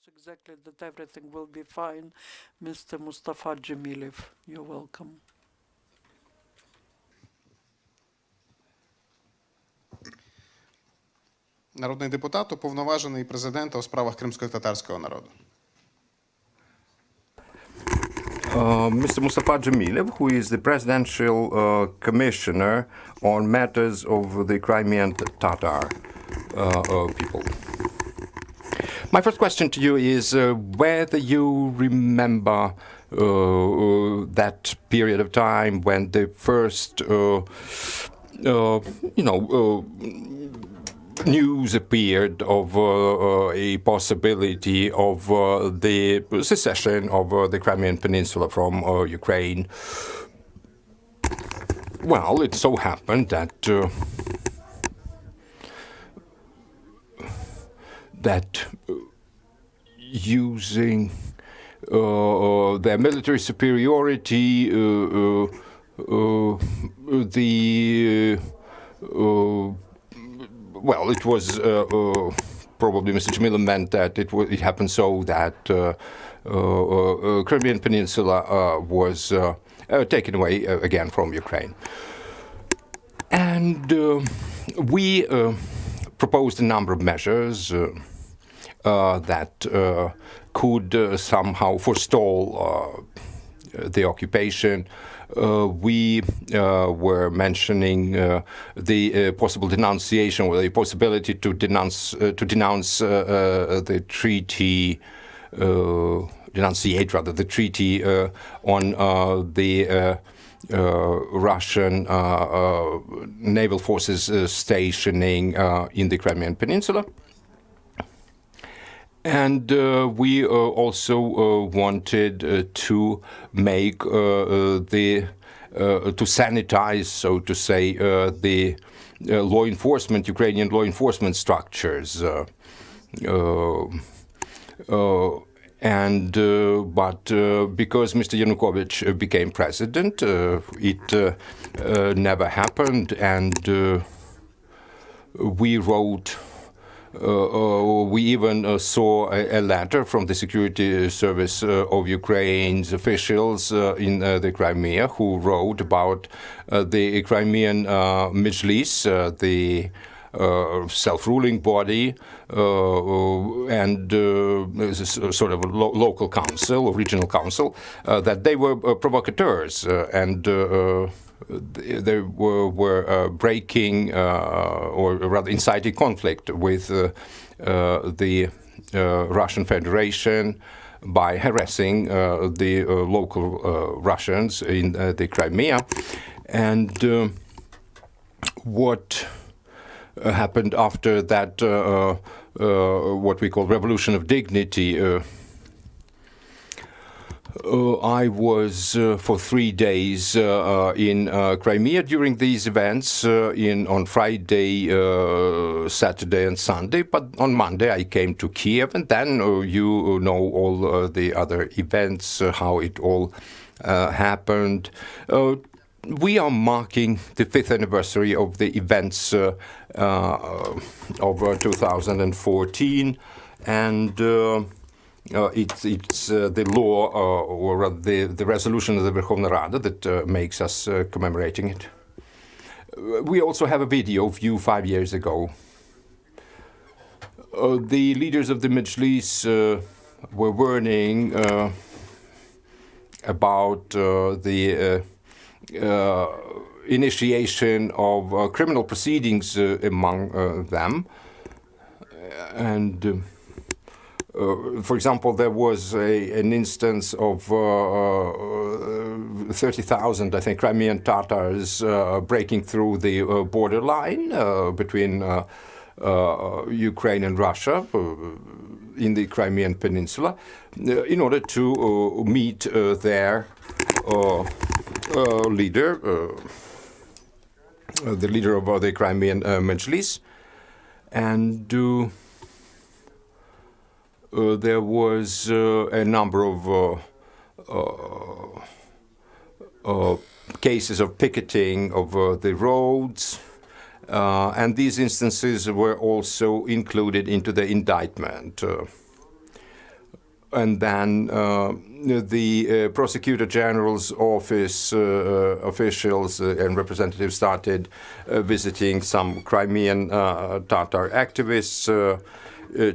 Exactly, that everything will be fine. Mr. Mustafa Dzhemilev, you're welcome. Народний депутат, уповноважений президента у справах кримсько-татарського народу. Mr. Mustafa Dzhemilev, who is the presidential commissioner on matters of the Crimean Tatar people. My first question to you is whether you remember that period of time when the first, news appeared of a possibility of the secession of the Crimean Peninsula from Ukraine. Well, it so happened that using their military superiority, well, it was probably Mr. Dzhemilev meant that it happened so that Crimean Peninsula was taken away again from Ukraine. And we proposed a number of measures that could somehow forestall the occupation. We were mentioning the possible denunciation, or the possibility to denounce the treaty, denunciate rather the treaty on the Russian naval forces stationing in the Crimean Peninsula. And we also wanted to make to sanitize, so to say, the law enforcement, Ukrainian law enforcement structures. But because Mr. Yanukovych became president, it never happened, and we wrote. We even saw a letter from the security service of Ukraine's officials in the Crimea, who wrote about the Crimean Mejlis, the self-ruling body, and sort of a local council, or regional council, that they were provocateurs, and they were breaking or rather inciting conflict with the Russian Federation by harassing the local Russians in the Crimea. And what happened after that, what we call revolution of dignity, I was for 3 days in Crimea during these events on Friday, Saturday and Sunday, but on Monday I came to Kiev, and then you know all the other events, how it all happened. We are marking the 5th anniversary of the events of 2014, and it's the law or the resolution of the Verkhovna Rada that makes us commemorating it. We also have a video of you 5 years ago. The leaders of the Mejlis were warning about the initiation of criminal proceedings among them. And for example, there was an instance of 30,000, I think, Crimean Tatars breaking through the borderline between Ukraine and Russia in the Crimean Peninsula in order to meet their leader, the leader of the Crimean Mejlis, and there was a number of cases of picketing of the roads, and these instances were also included into the indictment. and then the Prosecutor General's office officials and representatives started visiting some Crimean Tatar activists,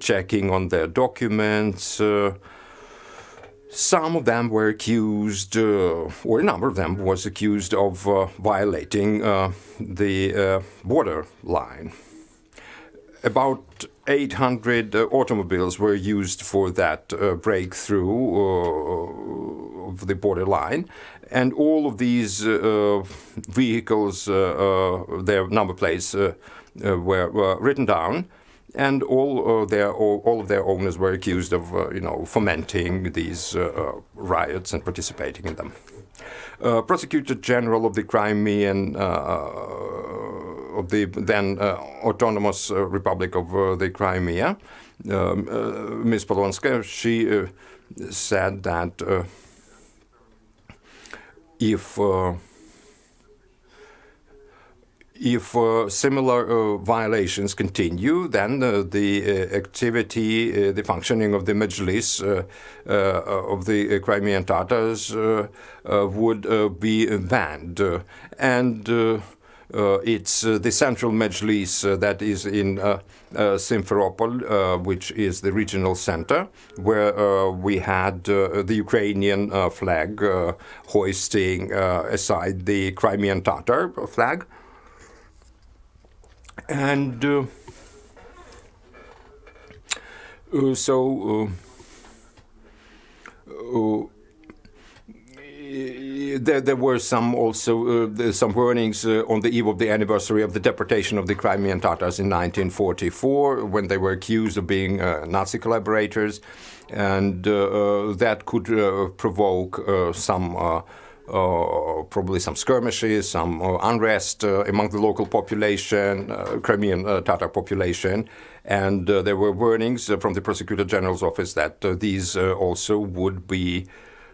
checking on their documents. Some of them were accused, or a number of them was accused of violating the border line. About 800 automobiles were used for that breakthrough of the border line, and all of these vehicles, their number plates were written down, and all of their owners were accused of, fomenting these riots and participating in them. Prosecutor General of the Crimean, of the then autonomous Republic of the Crimea, Ms. Polonska, she said that if similar violations continue, then the activity, the functioning of the Majlis of the Crimean Tatars would be banned. And it's the central Majlis that is in Simferopol, which is the regional center, where we had the Ukrainian flag hoisting aside the Crimean Tatar flag. And there were some warnings on the eve of the anniversary of the deportation of the Crimean Tatars in 1944, when they were accused of being Nazi collaborators, and that could provoke probably some skirmishes, some unrest among the local population, Crimean Tatar population, and there were warnings from the Prosecutor General's office that these also would be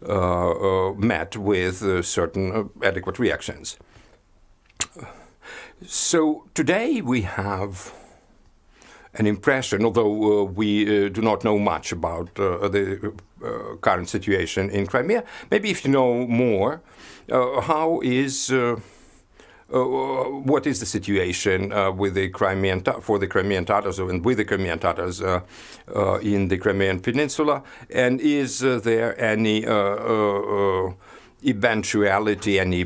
met with certain adequate reactions. So today we have an impression, although we do not know much about the current situation in Crimea. Maybe if you know more, what is the situation with the for the Crimean Tatars and with the Crimean Tatars in the Crimean Peninsula, and is there any eventuality, any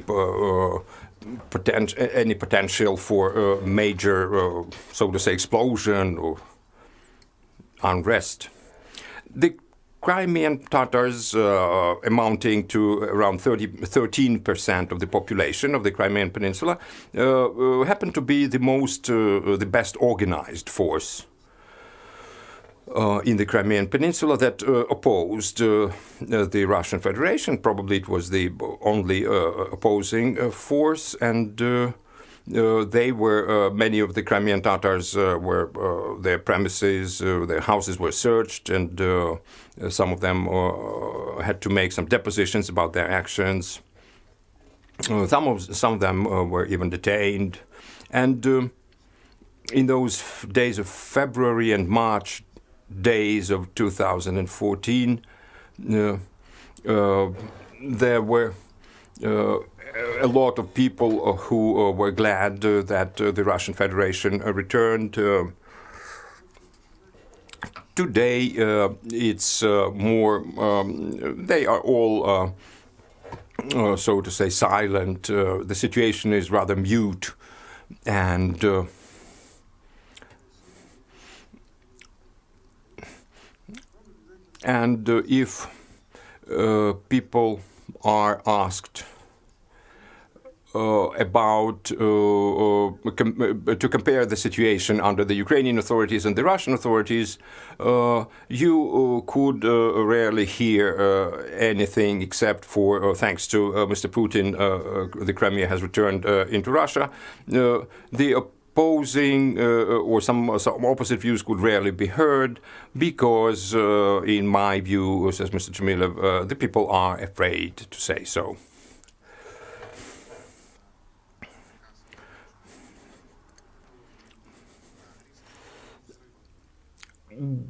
potential for major, so to say, explosion or unrest? The Crimean Tatars, amounting to around 13% of the population of the Crimean Peninsula, happen to be the best organized force in the Crimean Peninsula that opposed the Russian Federation. Probably it was the only opposing force, and they were, many of the Crimean Tatars their premises, their houses were searched, and some of them had to make some depositions about their actions. Some of them were even detained. And in those days of February and March days of 2014, there were a lot of people who were glad that the Russian Federation returned. Today, it's more, they are all, so to say, silent. The situation is rather mute, and if people are asked about to compare the situation under the Ukrainian authorities and the Russian authorities, you could rarely hear anything except for thanks to Mr. Putin, the Crimea has returned into Russia. The opposing or some opposite views could rarely be heard because, in my view, says Mr. Dzhemilev, the people are afraid to say so.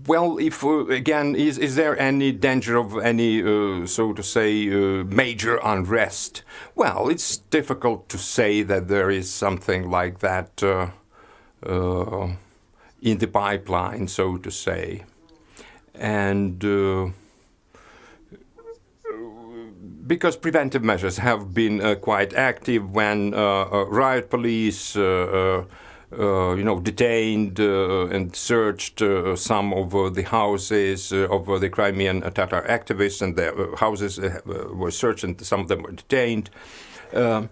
Well, if again, is there any danger of any, so to say, major unrest? Well, it's difficult to say that there is something like that in the pipeline, so to say, and because preventive measures have been quite active when riot police. Detained and searched some of the houses of the Crimean Tatar activists, and their houses were searched, and some of them were detained. The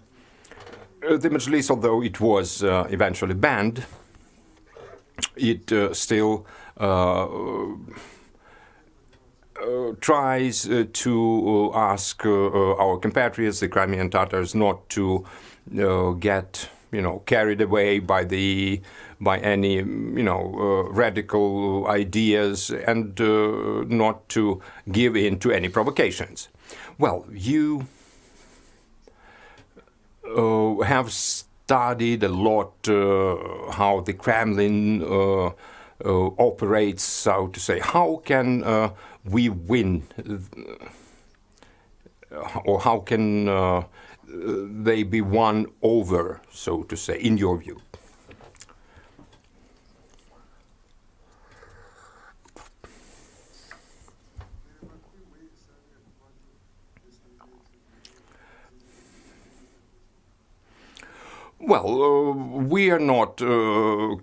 Majlis, although it was eventually banned, it still tries to ask our compatriots, the Crimean Tatars, not to get carried away by any radical ideas, and not to give in to any provocations. Well, you have studied a lot how the Kremlin operates, so to say. How can we win, or how can they be won over, so to say, in your view? Well, we are not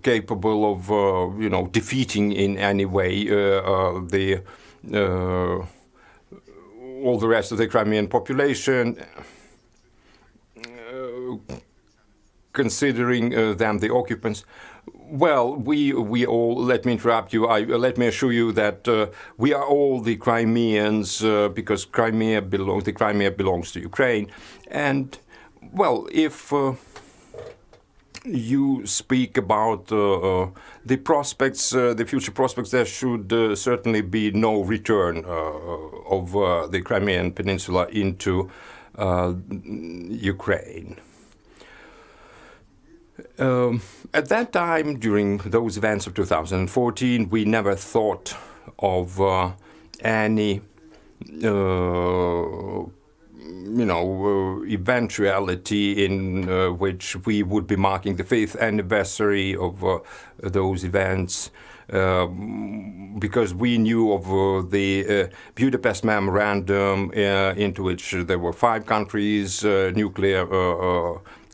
capable of, defeating in any way all the rest of the Crimean population. Considering them the occupants. Well, we all, let me interrupt you, let me assure you that we are all the Crimeans, because the Crimea belongs to Ukraine. And, well, if you speak about the prospects, the future prospects, there should certainly be no return of the Crimean Peninsula into Ukraine. At that time, during those events of 2014, we never thought of any, eventuality in which we would be marking the 5th anniversary of those events, because we knew of the Budapest Memorandum, into which there were 5 countries, nuclear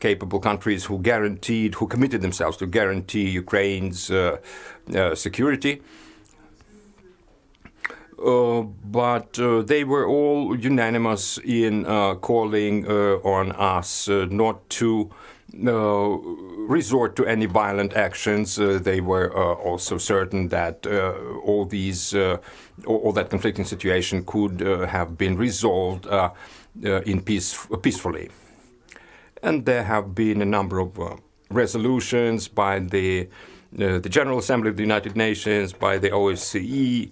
capable countries, who committed themselves to guarantee Ukraine's security. But they were all unanimous in calling on us not to resort to any violent actions. They were also certain that all that conflicting situation could have been resolved peacefully. And there have been a number of resolutions by the General Assembly of the United Nations, by the OSCE,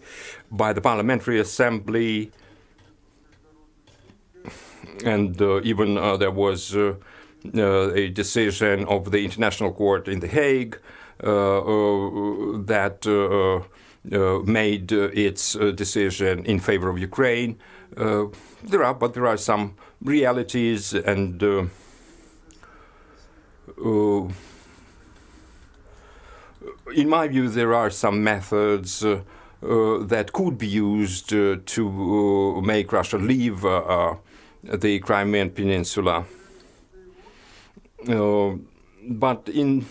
by the Parliamentary Assembly, and even there was a decision of the International Court in The Hague that made its decision in favor of Ukraine. There are some realities, and in my view, there are some methods that could be used to make Russia leave the Crimean Peninsula. But in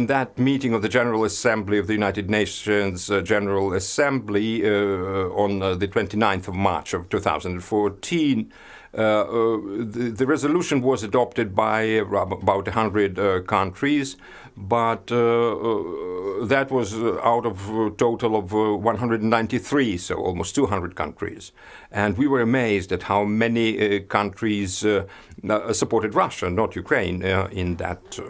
that meeting of the General Assembly of the United Nations General Assembly on the 29th of March of 2014, the resolution was adopted by about 100 countries, but that was out of a total of 193, so almost 200 countries. And we were amazed at how many countries supported Russia, not Ukraine, in that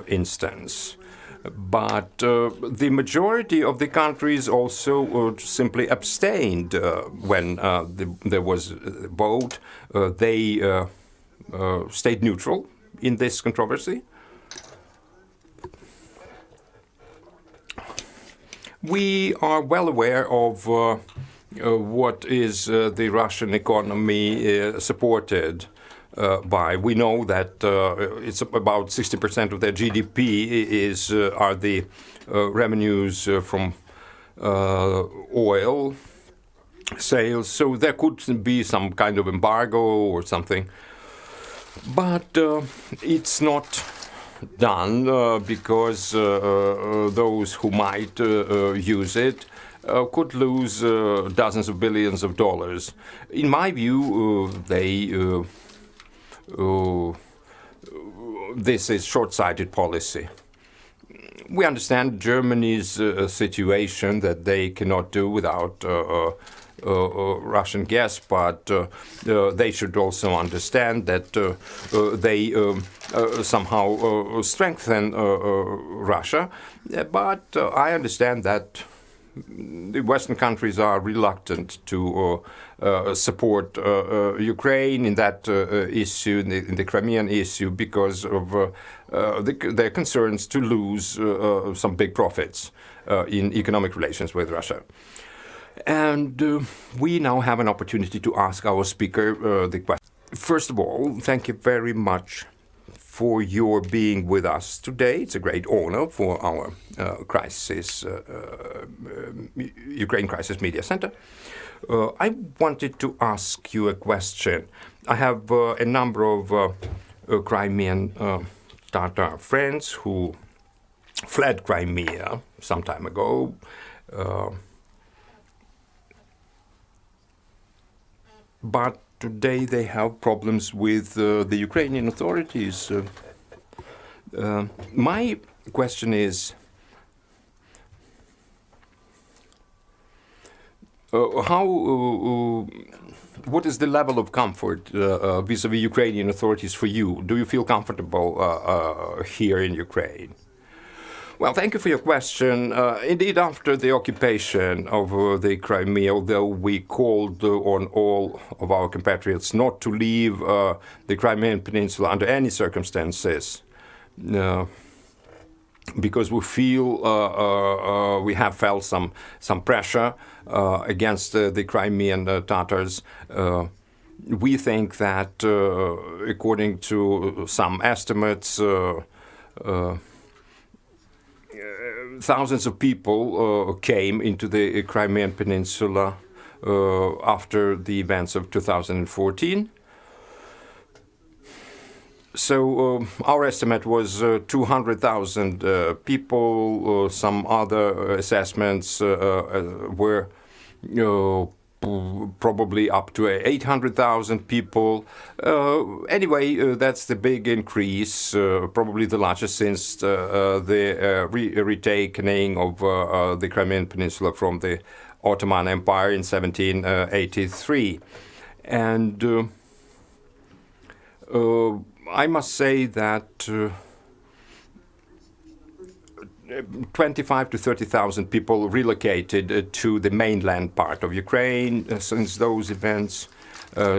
instance. But the majority of the countries also simply abstained when there was a vote. They stayed neutral in this controversy. We are well aware of what is the Russian economy supported by. We know that it's about 60% of their GDP are the revenues from oil sales, so there could be some kind of embargo or something. But it's not done because those who might use it could lose dozens of billions of dollars. In my view, this is short-sighted policy. We understand Germany's situation, that they cannot do without Russian gas, but they should also understand that they somehow strengthen Russia. But I understand that the Western countries are reluctant to support Ukraine in that issue, in the Crimean issue, because of their concerns to lose some big profits in economic relations with Russia. And we now have an opportunity to ask our speaker the question. First of all, thank you very much for your being with us today. It's a great honor for our Ukraine Crisis Media Center. I wanted to ask you a question. I have a number of Crimean Tatar friends who fled Crimea some time ago. But today they have problems with the Ukrainian authorities. My question is, what is the level of comfort vis-a-vis Ukrainian authorities for you? Do you feel comfortable here in Ukraine? Well, thank you for your question. Indeed, after the occupation of the Crimea, although we called on all of our compatriots not to leave the Crimean Peninsula under any circumstances, because we feel we have felt some pressure against the Crimean Tatars. We think that, according to some estimates, thousands of people came into the Crimean Peninsula after the events of 2014. So our estimate was 200,000 people. Some other assessments were probably up to 800,000 people. Anyway, that's the big increase, probably the largest since the retaking of the Crimean Peninsula from the Ottoman Empire in 1783. And I must say that 25 to 30,000 people relocated to the mainland part of Ukraine since those events.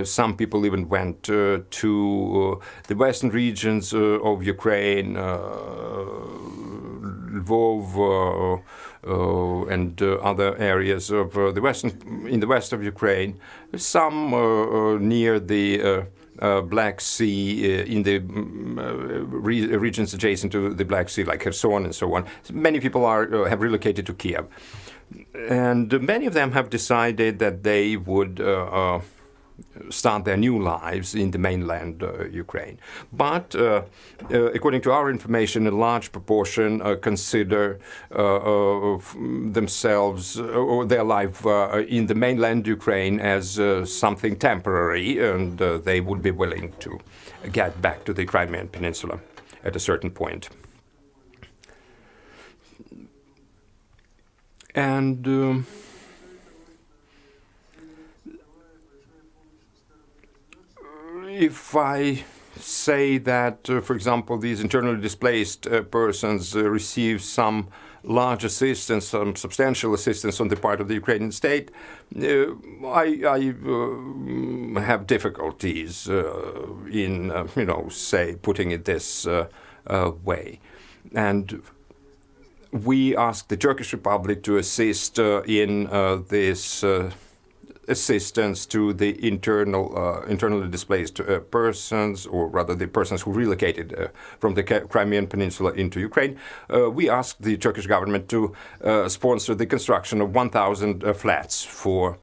Some people even went to the western regions of Ukraine, Lvov and other areas of in the west of Ukraine. Some near the Black Sea, in the regions adjacent to the Black Sea, like Kherson and so on. Many people have relocated to Kiev. And many of them have decided that they would start their new lives in the mainland Ukraine. But according to our information, a large proportion consider themselves or their life in the mainland Ukraine as something temporary, and they would be willing to get back to the Crimean Peninsula at a certain point. And if I say that, for example, these internally displaced persons receive some large assistance, some substantial assistance on the part of the Ukrainian state, I have difficulties in, say, putting it this way. And we asked the Turkish Republic to assist in this assistance to the internally displaced persons, or rather the persons who relocated from the Crimean Peninsula into Ukraine. We asked the Turkish government to sponsor the construction of 1,000 flats for